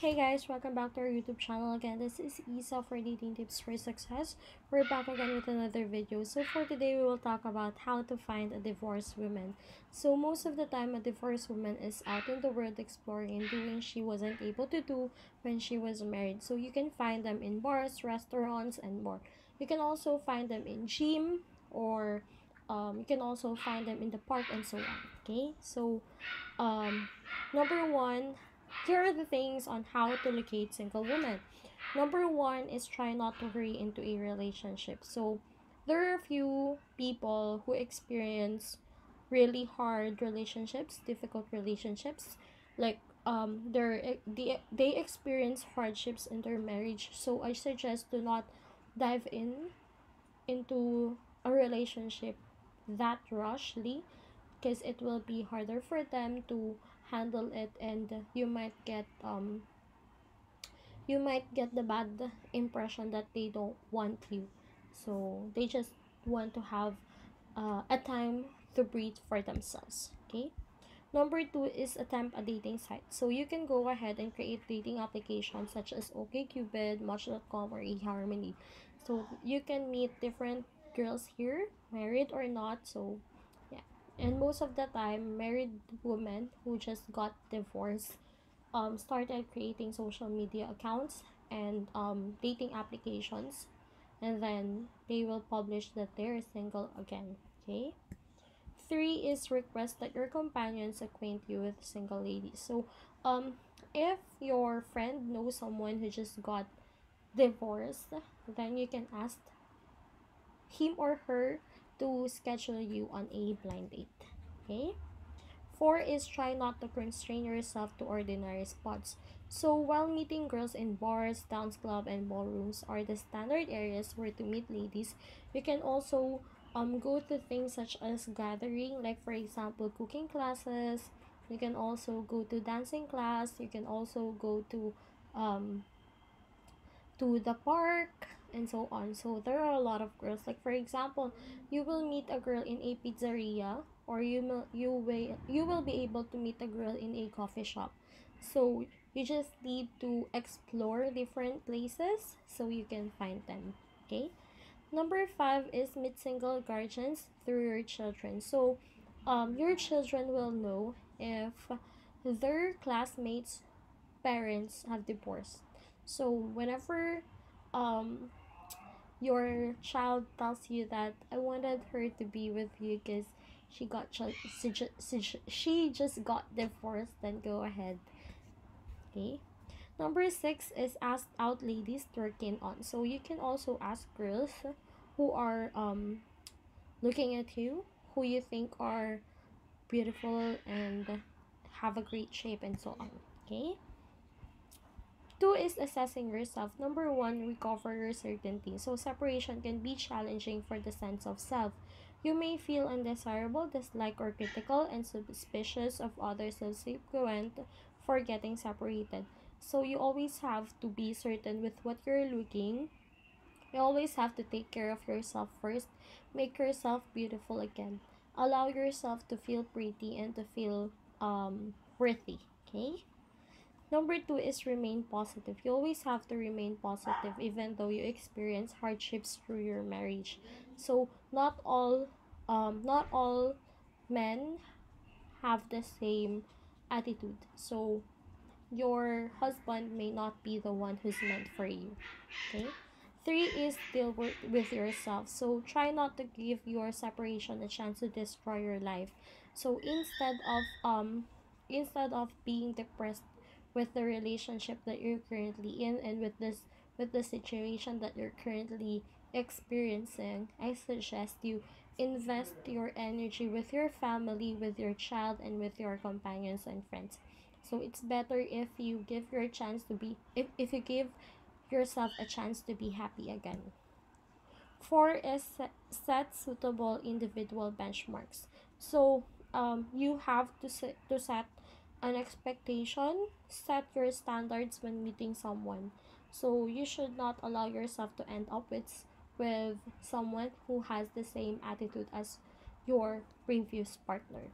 Hey guys, welcome back to our YouTube channel again. This is Isa for Dating Tips for Success. We're back again with another video. So for today, we will talk about how to find a divorced woman. So most of the time, a divorced woman is out in the world exploring and doing she wasn't able to do when she was married. So you can find them in bars, restaurants, and more. You can also find them in gym or you can also find them in the park and so on. Okay, so um, number one, here are the things on how to locate single women. Number one is try not to hurry into a relationship. So there are a few people who experience really hard relationships, difficult relationships, like they experience hardships in their marriage. So I suggest do not dive into a relationship that rushly because it will be harder for them to handle it, and you might get the bad impression that they don't want you, so they just want to have a time to breathe for themselves. Okay, number two is attempt a dating site. So you can go ahead and create dating applications such as OkCupid, Match.com, or eHarmony. So you can meet different girls here, married or not. So yeah, and most of the time, married women who just got divorced started creating social media accounts and dating applications, and then they will publish that they're single again. Okay. Three is request that your companions acquaint you with single ladies. So, if your friend knows someone who just got divorced, then you can ask him or her to schedule you on a blind date. Okay. Four is try not to constrain yourself to ordinary spots. So while meeting girls in bars, dance club, and ballrooms are the standard areas where to meet ladies, you can also go to things such as gathering, like for example cooking classes. You can also go to dancing class. You can also go um to the park and so on. So there are a lot of girls. Like for example, you will meet a girl in a pizzeria, or you will be able to meet a girl in a coffee shop. So you just need to explore different places so you can find them. Okay. Number five is meet single guardians through your children. So your children will know if their classmates' parents have divorced. So whenever um your child tells you that I wanted her to be with you because she just got divorced, then go ahead. Okay. Number six is ask out ladies to work in on. So you can also ask girls who are looking at you, who you think are beautiful and have a great shape and so on. Okay. Two is assessing yourself. Number one, recover your certainty. So separation can be challenging for the sense of self. You may feel undesirable, disliked, or critical, and suspicious of others subsequent for getting separated. So you always have to be certain with what you're looking. You always have to take care of yourself first. Make yourself beautiful again. Allow yourself to feel pretty and to feel worthy. Okay? Number two is remain positive. You always have to remain positive even though you experience hardships through your marriage. So not all men have the same attitude. So your husband may not be the one who's meant for you. Okay? Three is deal with yourself. So try not to give your separation a chance to destroy your life. So instead of being depressed with the relationship that you're currently in, and with the situation that you're currently experiencing, I suggest you invest your energy with your family, with your child, and with your companions and friends. So it's better if you give your chance to be if you give yourself a chance to be happy again. Four is set suitable individual benchmarks. So you have to set an expectation, set your standards when meeting someone. So you should not allow yourself to end up with someone who has the same attitude as your previous partner.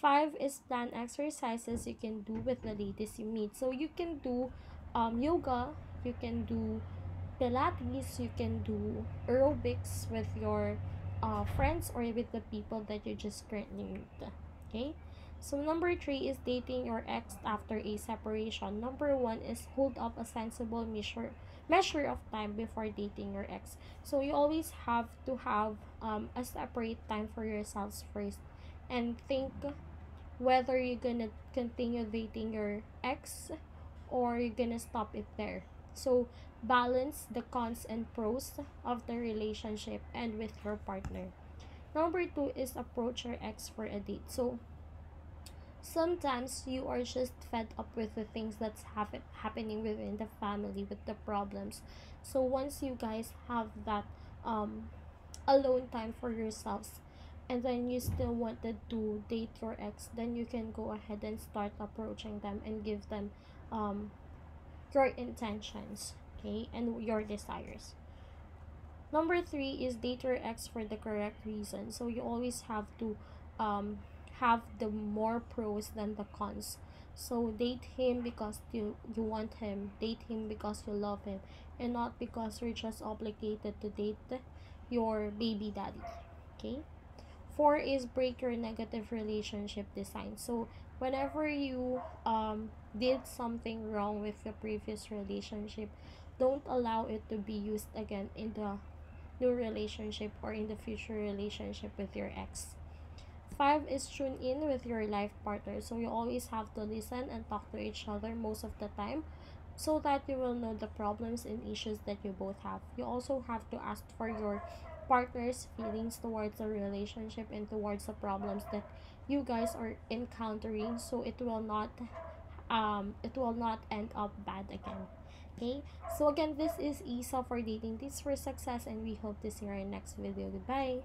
5 is plan exercises you can do with the ladies you meet. So you can do yoga, you can do Pilates, you can do aerobics with your friends or with the people that you just currently meet. Okay? So number 3 is dating your ex after a separation. Number 1 is hold up a sensible measure of time before dating your ex. So you always have to have a separate time for yourselves first and think whether you're gonna continue dating your ex or you're gonna stop it there. So balance the cons and pros of the relationship and with your partner. Number 2 is approach your ex for a date. So sometimes you are just fed up with the things that's happening within the family with the problems. So once you guys have that um alone time for yourselves and then you still wanted to date your ex, then you can go ahead and start approaching them and give them um your intentions, okay, and your desires. Number 3 is date your ex for the correct reason. So you always have to um have the more pros than the cons. So date him because you want him, date him because you love him, and not because you're just obligated to date your baby daddy. Okay? 4 is break your negative relationship design. So whenever you did something wrong with the previous relationship, don't allow it to be used again in the new relationship or in the future relationship with your ex. 5 is tune in with your life partner. So you always have to listen and talk to each other most of the time so that you will know the problems and issues that you both have. You also have to ask for your partner's feelings towards the relationship and towards the problems that you guys are encountering, so it will not end up bad again. Okay, so again, this is Isa for dating tips for success, and we hope to see you in our next video. Goodbye.